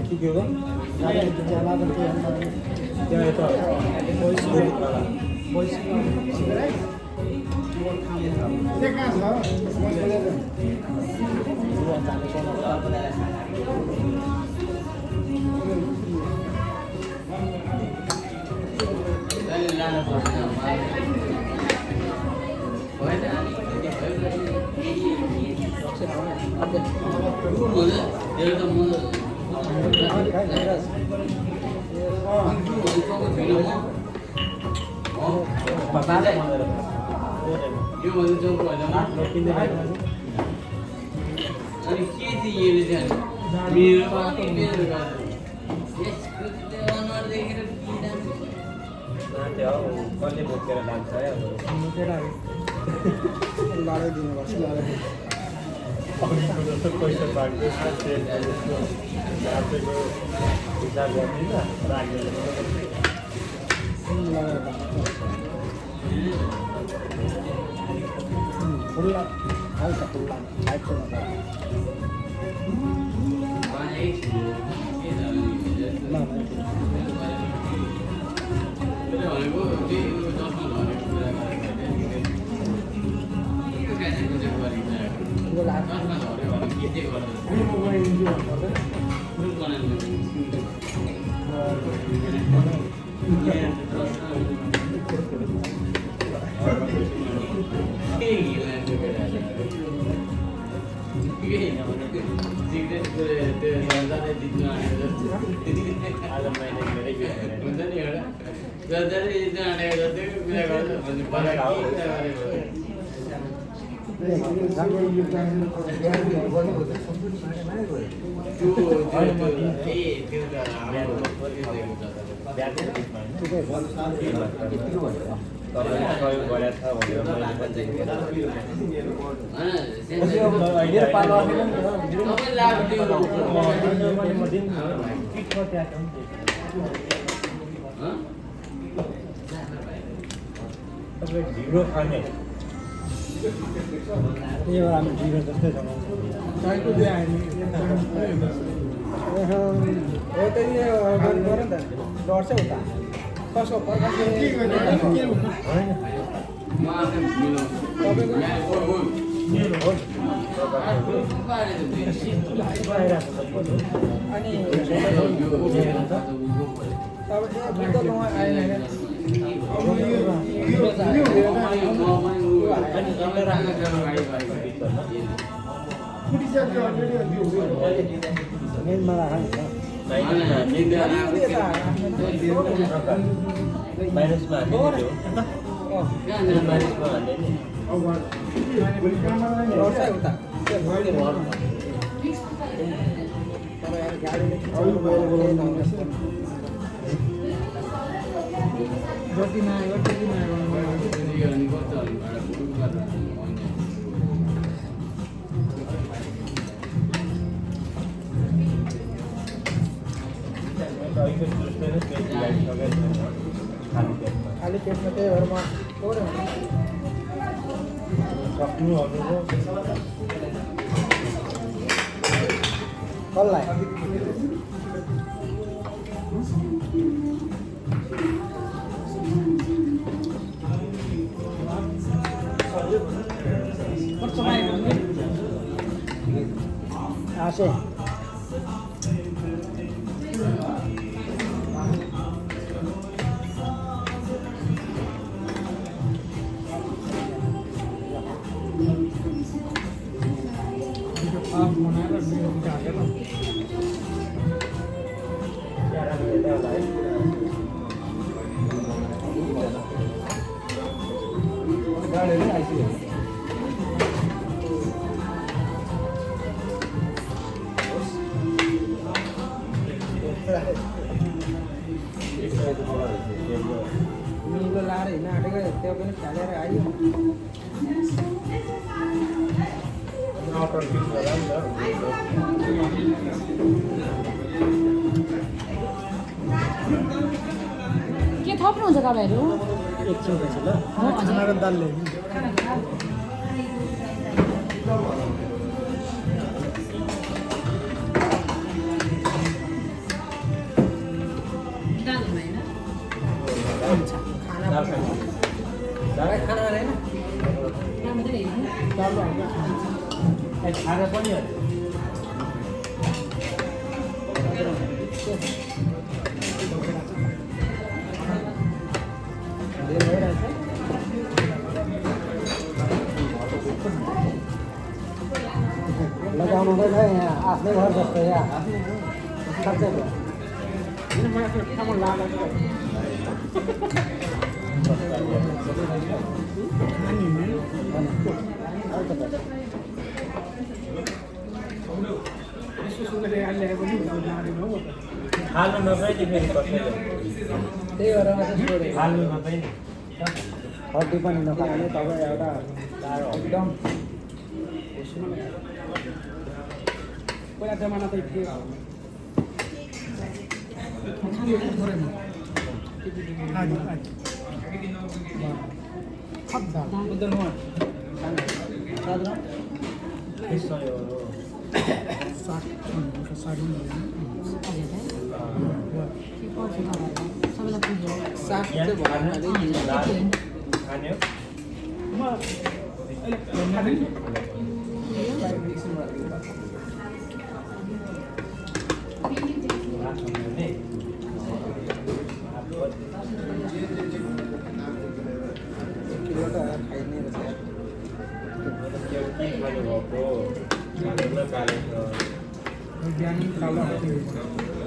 ठीक है वो ज्यादा करके क्या है तो वॉइस वाला वॉइस देखा था कहिले बोकेर लाग्छ है अब बोकेर लाडै दिनुपर्छ लाडै अरूको जस्तो पैसा लाग्दैन तेल राखेको हिसाब गर्दैन राखेर खुल्ला हाल्छ खुल्ला आइको ढिँडो खाने यो हामी ढिँडो जस्तै छ चाइको दिए हामी हो त यो गर्नु त डढ्छ उता कसो प्रकाश खाली पेटमा त्यही भएर म कसलाई आसे नीलो लाएर हिँड्न आँटेको त्यो पनि फालेर आयो के थप्नुहुन्छ तपाईँहरू एकछिन पछि ल खानाको दालले खान्छ दाल खान्छ दाल खाना रहेन राम्रै होइन खाना पनि हो लगाउनु हुँदैन यहाँ आफ्नै घर जस्तो यहाँ खर्च भयो हाल्नु नपाइने फेरि कसैले त्यही भएर मात्रै सोधेँ हाल्नु नपाइने हड्डी पनि नखाने तपाईँ एउटा एकदम पहिला जमाना त थियो सबैलाई पुग्यो खाने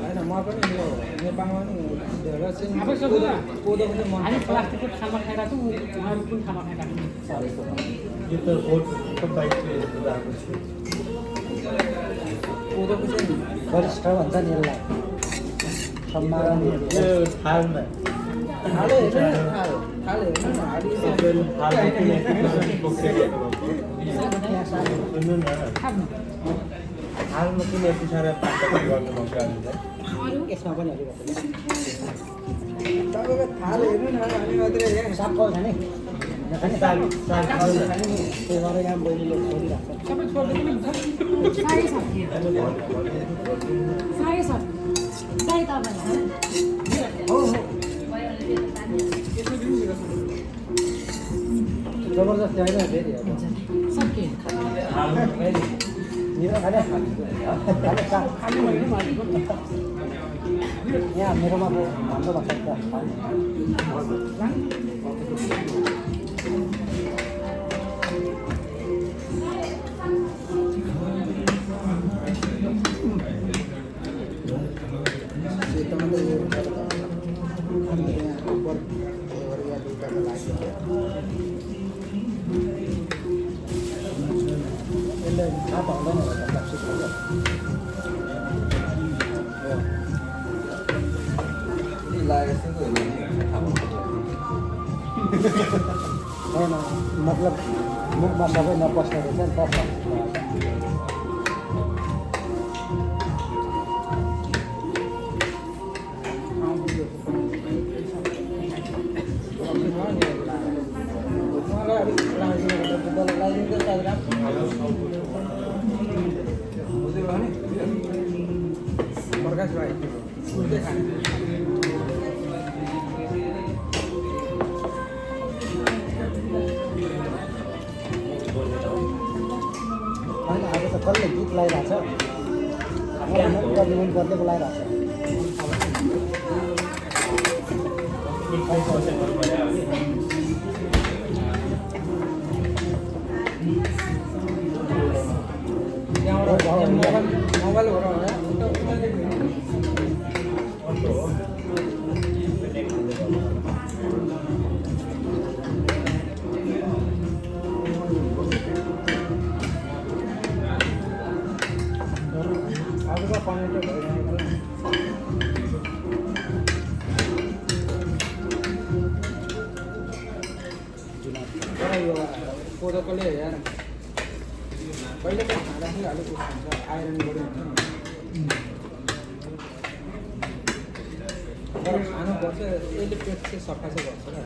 होइन म पनि यो नेपालमा नि धेरै कोदोको चाहिँ मन हामी प्लास्टिकको खाना खाएका छौँ उहाँहरू कुन खाना खाएका छौँ यो त बोटको बाइकले गएको छु कोदोको चाहिँ वरिष्ठ भन्छ नि यसलाई सम्मान यो थालमा थाले हेर्नु न थाले हेर्नु न थालमा किन बोकेको सुन्नु न खानु थालमा किन यति साह्रो पाकेर गर्नुभएको हामीलाई अरू यसमा पनि अलिकति तपाईँको थाल हेर्नु न हामी मात्रै यहाँ साग पाउँछ नि साग साग खानु न। त्यही भएर यहाँ बहिनीले छोडिरहेको छ सबै छोड्दै पनि हुन्छ साह्रै छ साह्रै छ दाइ तपाईँलाई हो हो जबरजस्ती होइन फेरि अब सक्यो थालमा फेरि मेरो खाने यहाँ मेरोमा भन्नु भएको छ यसले थाहा पाउँदैन होइन मतलब मुखमा सबै नपस्ने रहेछ नि त प्रकाश भाइ होइन अब त कसले गीत लगाइरहेको छ गर्दै बोलाइरहेको छ मोबाइल कोदोकोले यार पहिले त खाँदाखेरि अलिक उस हुन्छ आइरन बढी हुन्छ नि तर खानुपर्छ यसले पेट चाहिँ सफा चाहिँ गर्छ क्या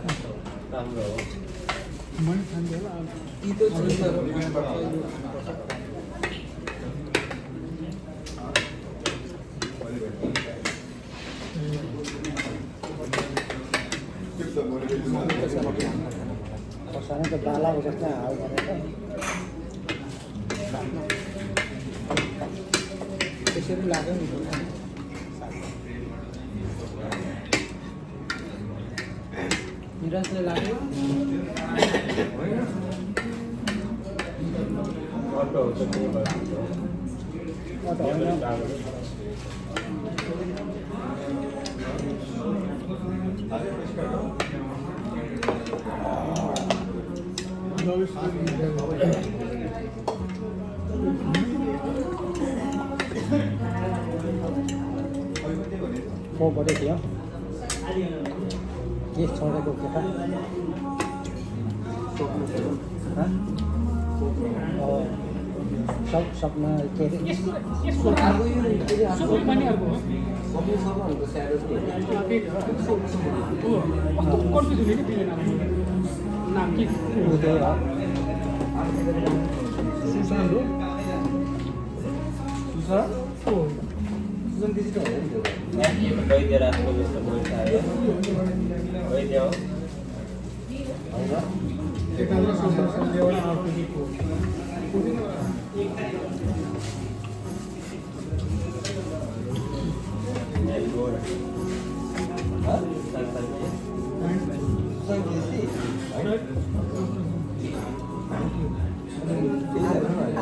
राम्रो हो मैले खान्थेँ तितो चिजहरू खानुपर्छ यो खानुपर्छ खोर्सानीको बालाको जस्तै हाल गरेर त्यसरी लाग्यो नि निरजले लाग्यो अटो हुन्छ त्यही भएर अटो होइन फोर बढे थियो के छोडेको केटा सपना के अरे सुप पनि अर्को हो कन्फ्युज हुने कि नाम के उदय हो सुशान्त हो सुशान्त त्यति त वैद्य राजको जस्तो पैसा आयो वैद्य हो एकाउन्न सुशान्तले एउटा अर्को दिएको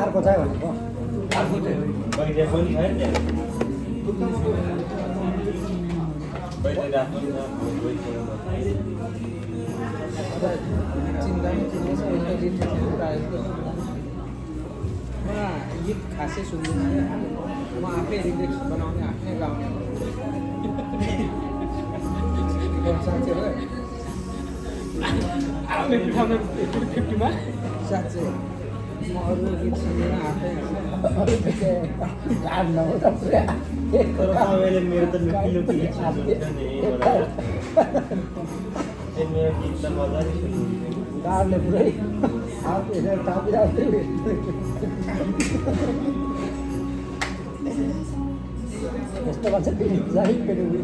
अर्को चाहिँ भनेको वैद्य पनि छैन वैद्य राख्नु गीत खासै सुन्दैन म आफै रिलिक्स बनाउने आफ्नै गाउने साँच्चै हो आफ्नै बिठाउनु 50-मा साँच्चै म अरू गीत सुन्दिनँ आफै तर तपाईँले मेरो त मेरो गीत त मजाले सुन्नुहुन्छ गाडले पुरै यस्तो भन्छ फेरि चाहिँ फेरि उयो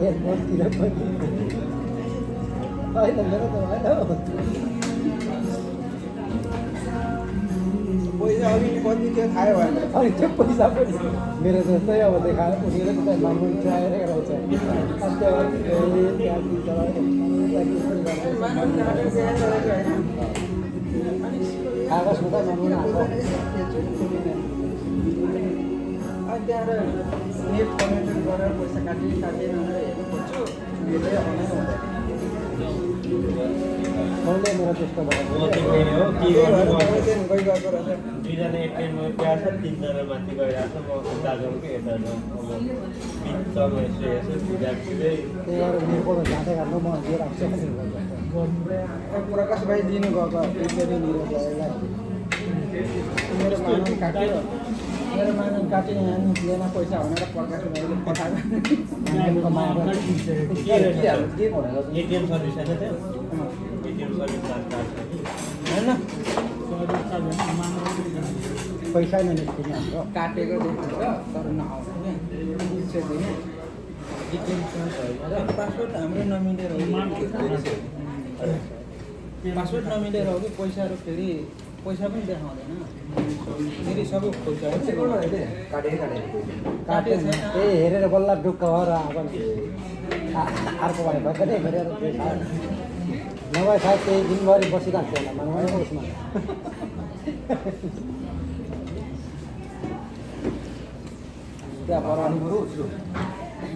एयरपोर्टतिर पनि होइन मेरो त भएन पैसा अघि कति थियो थाहै भएन अनि त्यो पैसा पनि मेरो जस्तै अब देखाएर उनीहरू त माग्नु चाहेर रहेछ अन्त कागज हुँदा माग्नु आएको अनि त्यहाँबाट नेट कनेक्सन गरेर पैसा काटेर हेर्नु खोज्छु मैले मेरो त्यस्तो भयो गइरहेको रहेछ दुईजना एटिएममा गएको छ तिनजना माथि गइरहेको छ म दाजुको यता अब बिचमा यसो यसो त्यही भएर उनीहरूको जाँदै गर्नु म लिएर आउँछु प्रकाश भाइ दिनु गएको फेरि निरजलाई मेरो मानव काट्यो यहाँ निक्लेन पैसा भनेर प्रकाश भाइले पठाएको एटिएम सर्भिस होइन त्यो एटिएम सर्भिस कार्ड छ कि होइन पैसा नै निस्किने हाम्रो काटेको देखिन्छ तर नआउने पासवर्ड हाम्रो नमिलेर पासवर्ड नमिलेर हो कि पैसाहरू फेरि पैसा पनि देखाउँदैन फेरि सबै पैसा काटे छैन ए हेरेर बल्ल ढुक्क भएर अब अर्को भए भएकै गरेर नभए सायद त्यही दिनभरि बसिरहेको थियो होला मलाई उसमा त्यहाँ पराउनु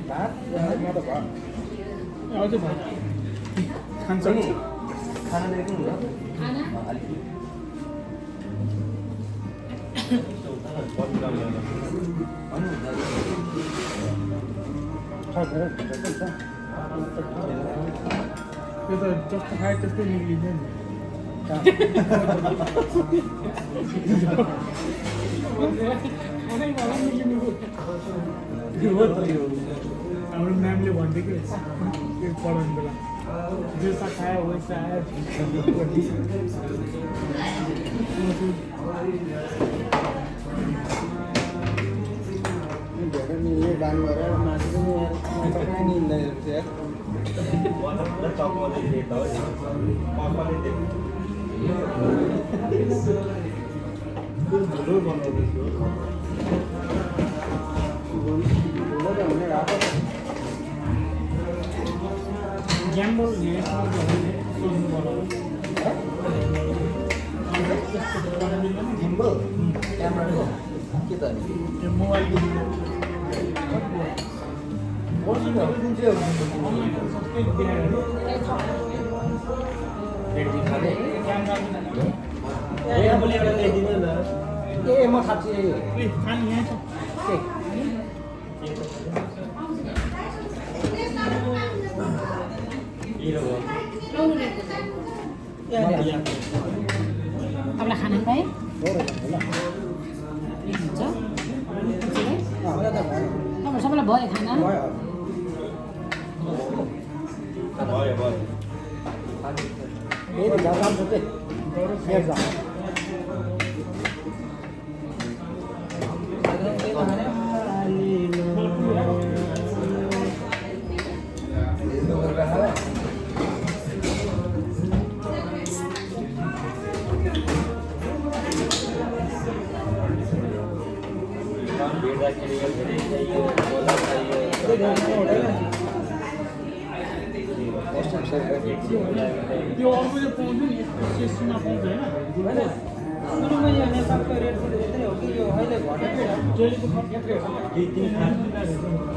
भात म त भयो हजुर भाइ खान्छ नि खाना दिएको हुन्छ त्यो त जस्तो खायो त्यस्तै निक्लिन्छ नि हाम्रो म्यामले भन्थ्यो कि त्यो पढाउनु बेला जेसा खायो वैसा आयो धेरै मिल्ने बान गरेर मासु पनि निल्दैन भनौँ चपाउँदै थिएँ त हो नि पापाले ठुलो बनाउँदैछु ठुलो त हुने भएको ग्याम्बल सोध्नु पर्यो गिम्बल क्यामेराको के त त्यो मोबाइल ओरिजिनल कुन चाहिँ हो अनलाइन सस्तै देखायो आफूले एउटा ल्याइदिनु न ए म साँच्ची खाने यहाँ छ के हिरो भयो आपलाई खाना पाएँ हो र ल एक हुन्छ मलाई त भयो तपाईँ सबैलाई भयो खाना भयो भयो भयो ए जाम छुट्टै हेर जा भेट्दाखेरि यो धेरै चाहियो बोला चाहियो त्यो अर्को चाहिँ पाउँछ नि सिएससीमा पाउँछ होइन सुरुमा यो नेपालको रेट पनि यत्रै हो कि यो अहिले घटेको छ जहिलेको खर्च यत्रो हो दुई तिन खान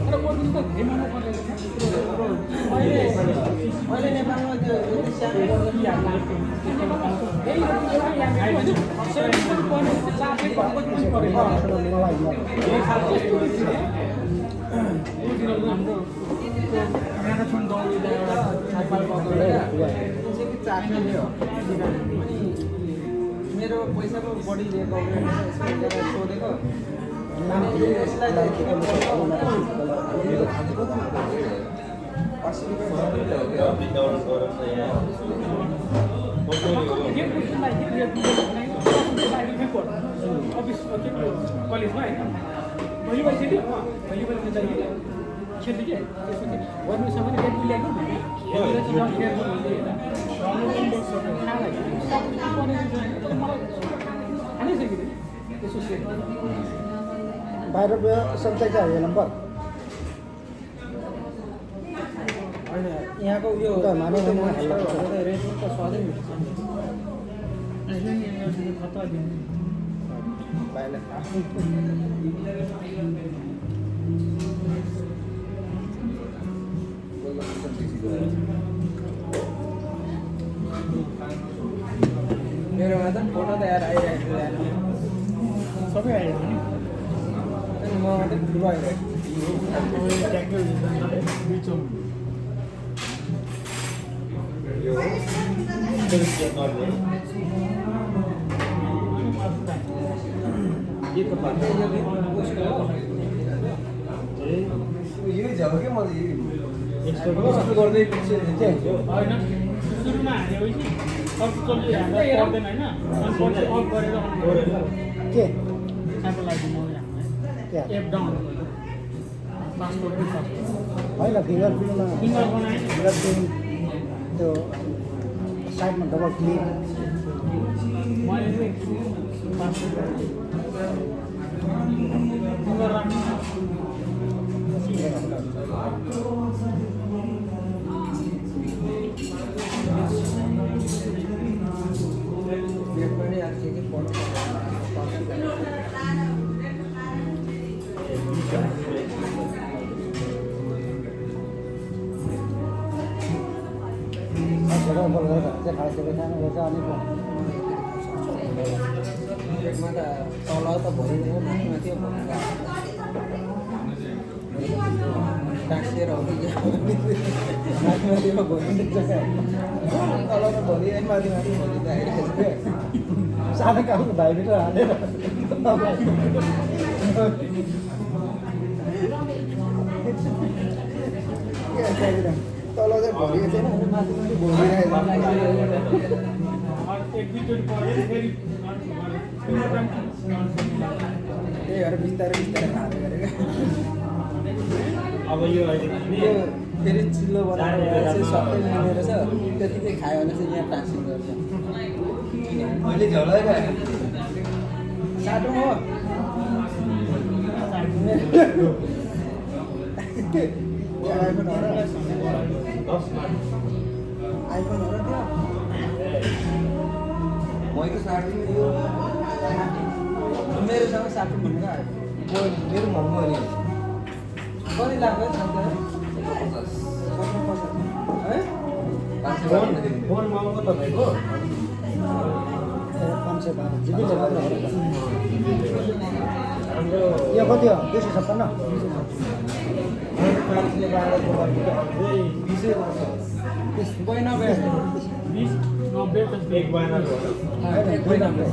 तर कोही त घिमाउनु पर्ने अहिले अहिले नेपालमा त्यो सानो म्याराथन दौडिँदा चाख्ने हो मेरो पैसा पो बढी लिएको सोधेको यसलाई बिताउनु पर्छ यहाँ अफिस कलेजमा होइन भलिबल खेल्यो भलिबल खेल्दाखेरि खेल्थ्यो कि त्यसपछि गर्नुसँग पनि रेड ल्याएको खानै सकिँदैन त्यसो सेट बाहिर सब्जेक्ट है नम्बर यहाँको उयो माने रेट त स्वादै हुन्छ खतरा दिनु मेरोमा त फोटो त यार आइरहेको छ यार सबै आयो नि अनि म मात्रै ठुलो आइरहेको ट्याक्टर बिचमा यो गर्ने के त भन्नु यही झ्याउ क्या मैले यस्तो गर्दै होइन सुरुमा हालेपछि अर्को चल्यो हाल्दा पर्दैन होइन अनि पछि अफ गरेर अन गरेर के स्याम्पल लगाइदिनु क्या एप डाउन पासपोर्ट होइन फिङ्गर प्रिन्टमा फिङ्गर बनाएँ फिङ्गर प्रिन्ट त्यो साइडमा डबल क्लिक मैले चाहिँ पासपोर्ट फिङ्गर राख्नु डेट पनि आज के पढ्नु डेटमा त तल त भइँदैन माथि माथि टाँसिएर हो कि माथि माथिमा भइँदैछ तल त भोलि माथि माथि भोलि त आइरहेको छ सानो कामको भाइभित्र हालेर तल चाहिँ भरिएको छैन अनि माथि माथि भोलिरहेको एक दुईचोटि पढेर फेरि त्यही भएर बिस्तारै बिस्तारै खाँदै गरेको अब यो अहिले फेरि चिल्लो बनाएर चाहिँ सबै मिलेर चाहिँ त्यतिकै खायो भने चाहिँ यहाँ ट्रान्सफर गर्छ मैले झोलाइ गएँ साटो हो आइफोन हो र त्यो मैले साट्नु यो मेरोसँग साट्नु भनेर आयो मेरो महँगो अरे कति लाग्यो है फोन महँगो तपाईँको 512 जिबी त मात्र हो हाम्रो यो कति हो 256 मान्छेले बाहिर एक महिनाको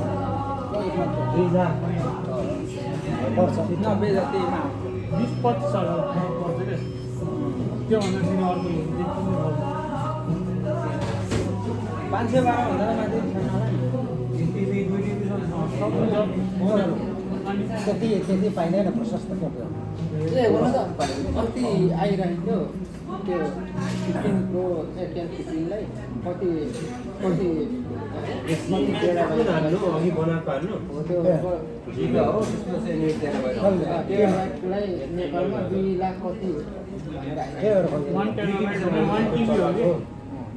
पर्छ 90 जतिमा 20-25 साल पर्छ क्या त्योभन्दा फेरि अर्को देखिनु 512 भन्दा माथि छैन होला नि त्यति पाइँदैन प्रशस्त कपडा ए हुन त कति आइरहेको त्यो 15 प्रो 15 लाई कति बेला अघि बनाएको हाल्नु हो त्यो जिगा हो त्यसमा चाहिँ नेट दिएर भयो त्यसलाई नेपालमा 2 लाख कति भनेर आइरहेको 1 टेराबाइट 1 टिबी हो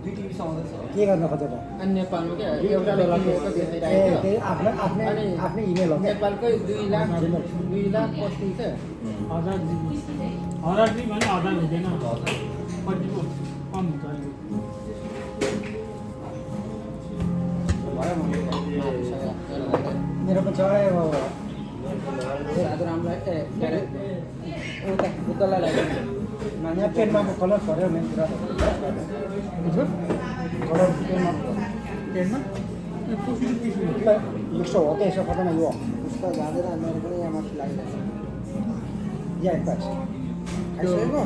कि के गर्न खोजेको अनि नेपालमा के एउटा लक्ष्यको देखाइरहेको आफ्नै इमेल हो नेपालकै 2 लाख कति चाहिँ 1000 जिबी 1000 जिबी भने 1000 हुँदैन कतिको कम हुन्छ मेरो पनि छ रामलाई उतालाई लाग्यो यहाँ पेनमा कलर पऱ्यो मेन कुरा कलर पेनमा यसो हो कि यसो कतै यो उसको जाँदैन मेरो पनि यहाँ माथि लागिरहेको छ यहाँ एकपास खाइसकेको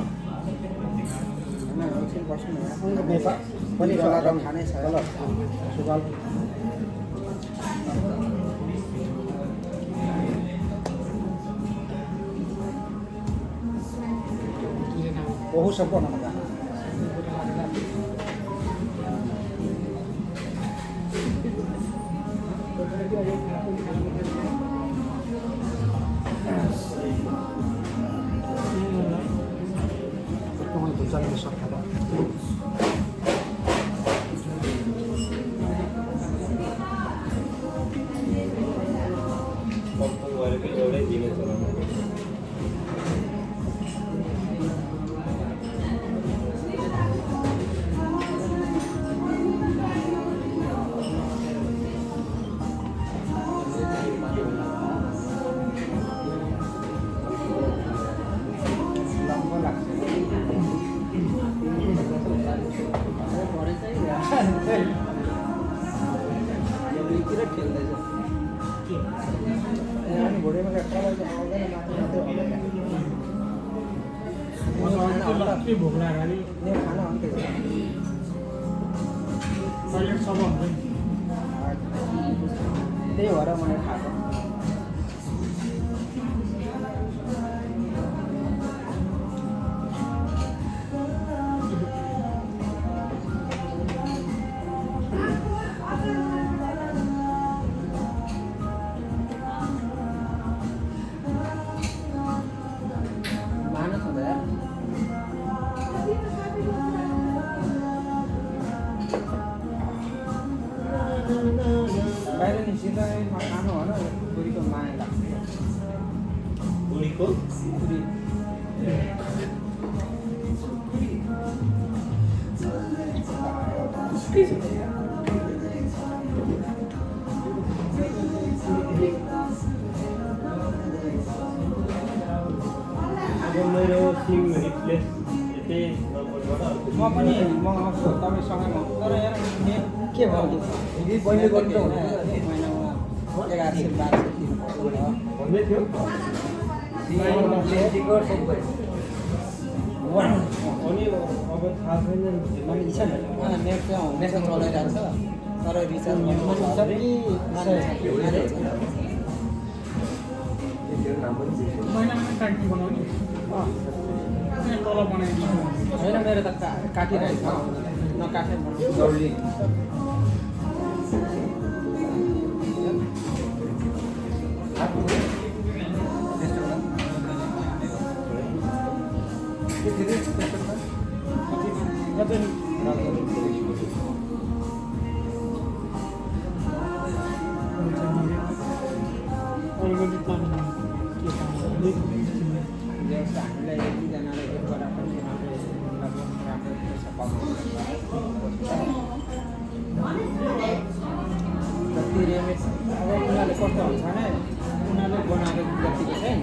एकछिन बस्नु नेपाल पनि खानै छ कलर सुगाल बहु सबको नाम का एउटै दिने चलाउनु भोक लाग्यो टोइलेट सफा हुन्छ नि त्यही भएर मैले खाएको बाहिर निस्किँदा खानु भन बुढीको माया लाग्छ बुढीको बुढी अब मेरो सिम रिप्लेस यतै नम्बरबाट म पनि मगाउँछु तपाईँसँगै तर यहाँ के भयो पहिले गर्नु त महिनामा 1100-1200 तिर्नु भन्दै थियो अनि अब थाहा छैन अनि इच्छा नेट चाहिँ हमेसा चलाइरहेको छ तर रिचार्ज महिनामा ट्याक्सी बनाउने तल बनाइदिनु होइन मेरो त काटिरहेको छ नकाटे दौडी हामीलाई यतिजनाले एक बराबर जति रेमेट अब उनीहरूले कस्तो हुन्छ भने उनीहरूले बनाएको जतिको चाहिँ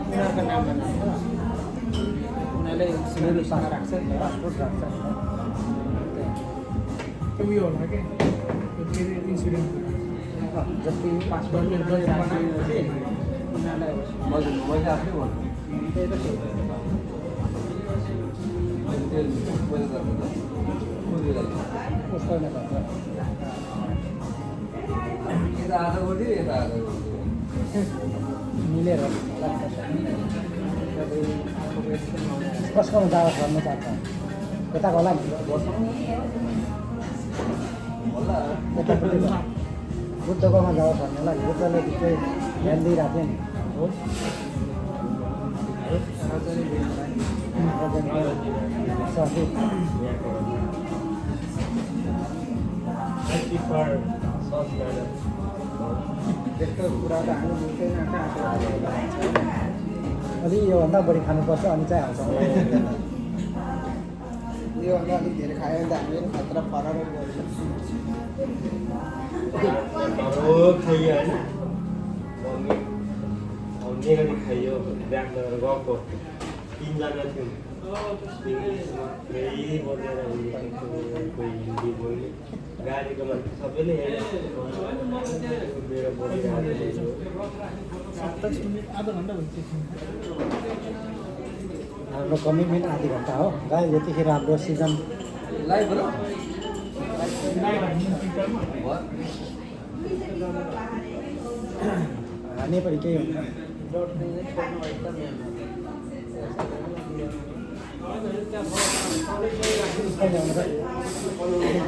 उनीहरूको नाम बनाउँछ उनीहरूले सिनेरीसँग राख्छ पासपोर्ट राख्छ त्यो उयो होला के के अरे इन्सुरेन्स जति पासपोर्ट बनाएपछि उनीहरूलाई मैले आफै भन्नु त्यही त उसको नै भन्छ मिलेर कसकोमा जाओ भन्नु चाहन्छ यताको होला नि यतापट्टि बुद्धकोमा जाओ भन्नेलाई बुद्धले त्यस्तै ध्यान दिइरहेको थियो नि त्यस्तो कुरा त हामी बुझ्दैन अलि योभन्दा बढी खानुपर्छ अनि चाहिँ हाल्छ योभन्दा अलिक धेरै खायो भने त हामीले पनि खतरा फरक गर्छ खाइयो होइन नेगरी खाइयो ब्याग लगेर गएको 3 जना थियौँ फेरि बजेर कोही हिन्दी बोल्ने गाडीको मान्छे सबैले मेरो बोलिरहेको 27 मिनट आधा घन्टा भइसक्यो हाम्रो कमिटमेन्ट आधी घन्टा हो गाई यतिखेर हाम्रो सिजन लाइभ हो नेपाली केही हुन्छ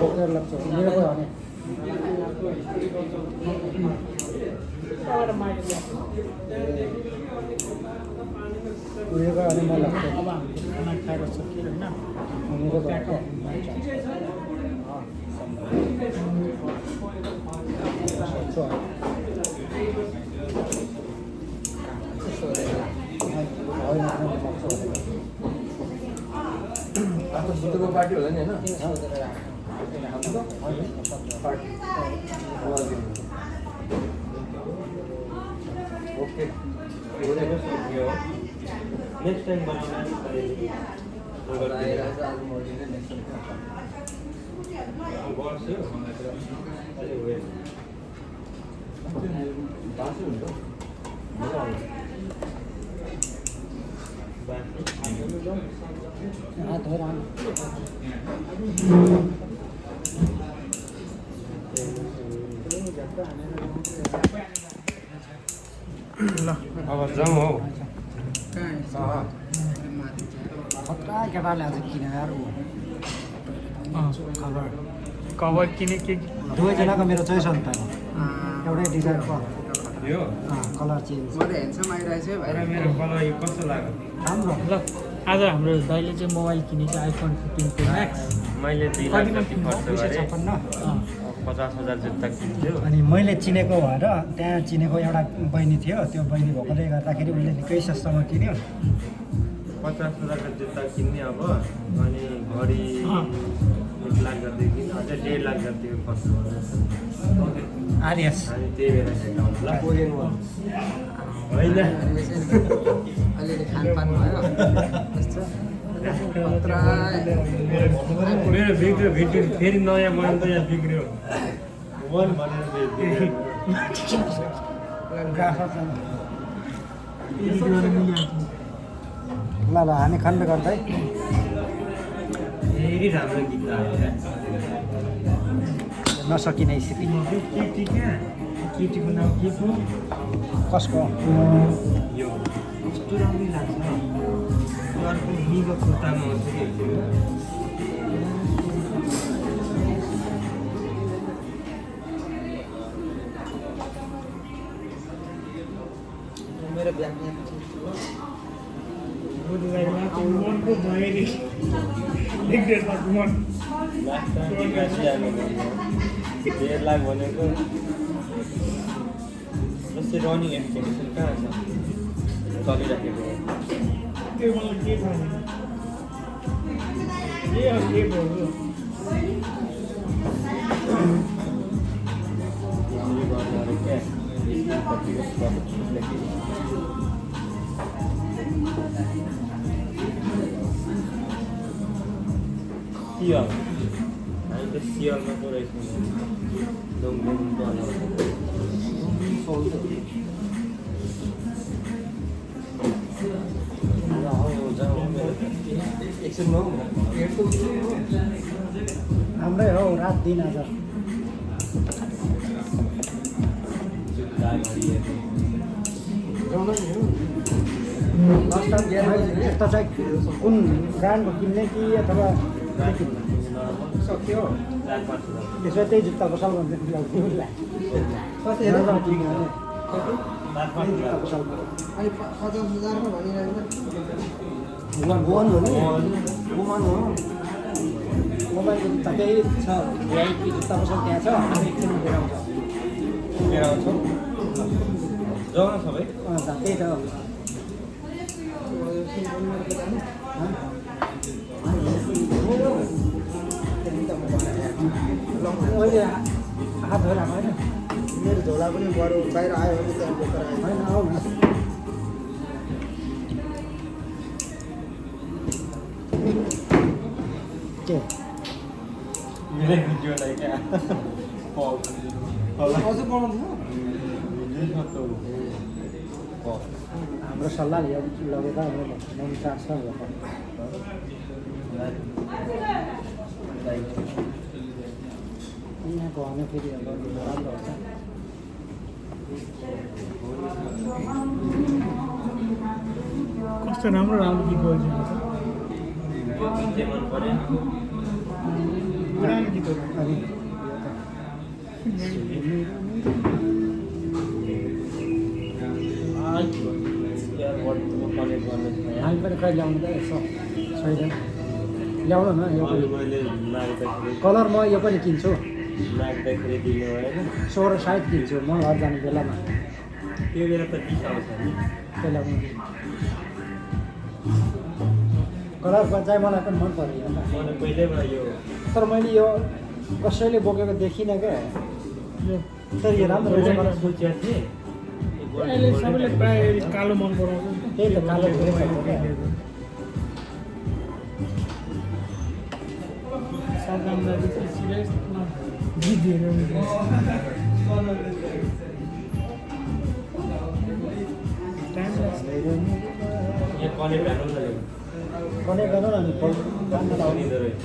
बोकेर लाग्छ मेरो पो भने उयो गयो भने म लाग्छ अब हामीले खाना खाएर सकियो होइन उनीहरू बुद्धको पार्टी होला नि होइन ओके नेक्स्ट टाइम हात धोएर आउनु ल अब जाउँ हौ खतरा केटाले आज किन यार खबर कभर किने के दुवैजनाको मेरो चोइस हो नि त एउटै डिजाइनको यो कलर चेन्ज मेरो कलर यो कस्तो लाग्यो राम्रो ल आज हाम्रो दाइले चाहिँ मोबाइल किनेको आइफोन 15 प्रो म्याक्स मैले 2 लाख जति खर्च गरेँ 256 50,000 जुत्ता किन्थ्यो अनि मैले चिनेको भएर त्यहाँ चिनेको एउटा बहिनी थियो त्यो बहिनी भएकोले गर्दाखेरि उसले निकै सस्तोमा किन्यो 50,000 को जुत्ता किन्ने अब अनि घडी 1 लाख गर्दै किन्यो अझै 1.5 लाख जति खर्च गर्यो आर्यस अनि त्यही बेला ल कोरियन होइन अलिअलि खानपान भयो मेरो बिग्रियो भिडियो फेरि नयाँ मोडल त यहाँ बिग्रियो वन भनेर बिग्रियो ल ल हामी खण्ड गर्दै फेरि राम्रो गीत आयो नसकिने स्थिति केटी क्या केटीको नाम के पो कसको यो कस्तो राम्रो लाग्छ नानीको खुट्टामा हुन्छ कि एकछिन मेरो ब्याग बुझ्दैमा मनको भएरी एक डेढ लाख मन लास्ट टाइम जानु 1.5 लाख भनेको जस्तै रनिङ एक्सपेक्टेसन कहाँ छ चलिराखेको त्यो मलाई के थाहा छैन के भयो यसरी गर्नु क्या कतिको लेखि सियल हामी त सियलमा पो रहेछौँ डोङडोङ एकछिनमा हाम्रै हो रात दिन आज लास्ट टाइम यस्तो चाहिँ कुन ब्रान्डको किन्ने कि अथवा सक्यो त्यसो त्यही जुत्ता पसल कति जुत्ता पसल अनि 50,000 मा भनिरहेको गोवन हो नि गुमान हो मोबाइलको जुत्ता त्यही छ भिआइपी जुत्ता पसल त्यहाँ छ हामी एकछिन लिएर आउँछ लिएर आउँछौँ जाउँ न सबै त्यही त मैले हात धोएर आएको होइन मेरो झोला पनि बरु बाहिर आयो भने त्यहाँ बोकेर आयो होइन आऊ न के मेरै भिडियोलाई क्या अझै बनाउँछ हाम्रो सल्लाह लिएर लगेर मैले ट्रान्सफर गर्नु यहाँको भने फेरि अब राम्रो हुन्छ कस्तो राम्रो राम्रो गीत बजिन्छ के मन पऱ्यो पुरानो गीतहरू अनि कनेक्ट गर्नु हामी पनि कहिले ल्याउनु त यसो छैन ल्याउनु न यो पनि मैले माग्दाखेरि कलर म यो पनि किन्छु माग्दाखेरि दिनु भएन 16 सायद किन्छु म घर जाने बेलामा त्यो बेला त 20 आउँछ नि त्यो ल्याउनु कलरमा चाहिँ मलाई पनि मन पऱ्यो यो त। मैले पहिल्यैबाट यो तर मैले यो कसैले बोकेको देखिनँ क्या तर यो राम्रो रहेछ मलाई सोचेको थिएँ अहिले सबैले प्रायः कालो मन पराउँछ त्यही त कालो धेरै खाएको क्या सदाम दाजु चाहिँ सिरियस गीत दिएर टाइम लाग्छ यहाँ कनेक्ट हाल्नु न कनेक्ट गर्नु न अनि कानमा लाउने आउनिँदो रहेछ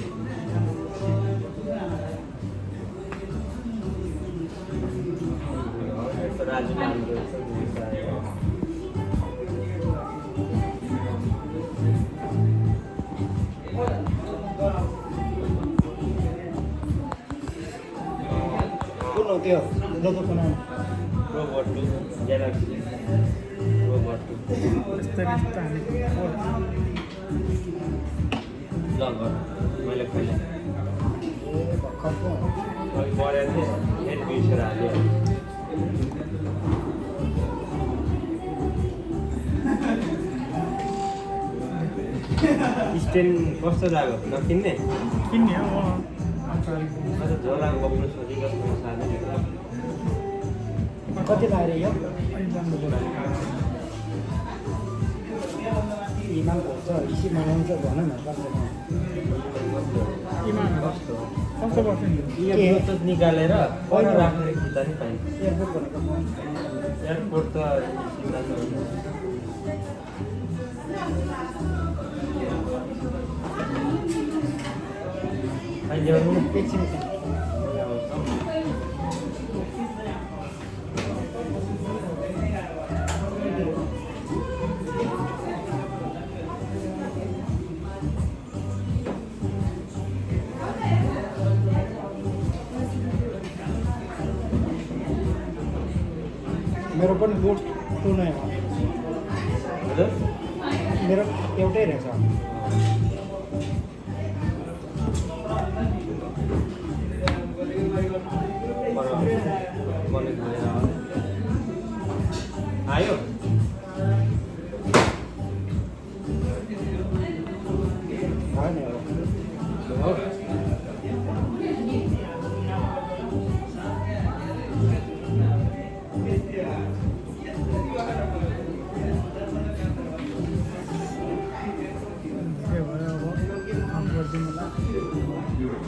राजु हाल्दो रहेछ कुन हो त्यो लोगोको नाम रोबोट 2 ग्यालेक्सी रोबोट 2 यस्तो यस्तो हालेको ल गर मैले खोलेँ ए भर्खरको अघि पढेको थिएँ नेट बिर्सेर हाल्यो स्ट्यान्ड कस्तो लाग्यो नकिन्ने किन्ने हो अझ झोला बोक्नु सजिलो सानो कति लाग्यो यो इमाम हुन्छ इसी मनाउँछ भन न कस्तो पर्छ नि यो ब्लुटुथ निकालेर पर राखेर खिच्दा नि पाइन्छ एयरपोर्ट भनेको एयरपोर्ट त सिद्धान्त अहिले एकछिन मेरो पनि बुट टु नै हो हजुर मेरो एउटै रहेछ आयो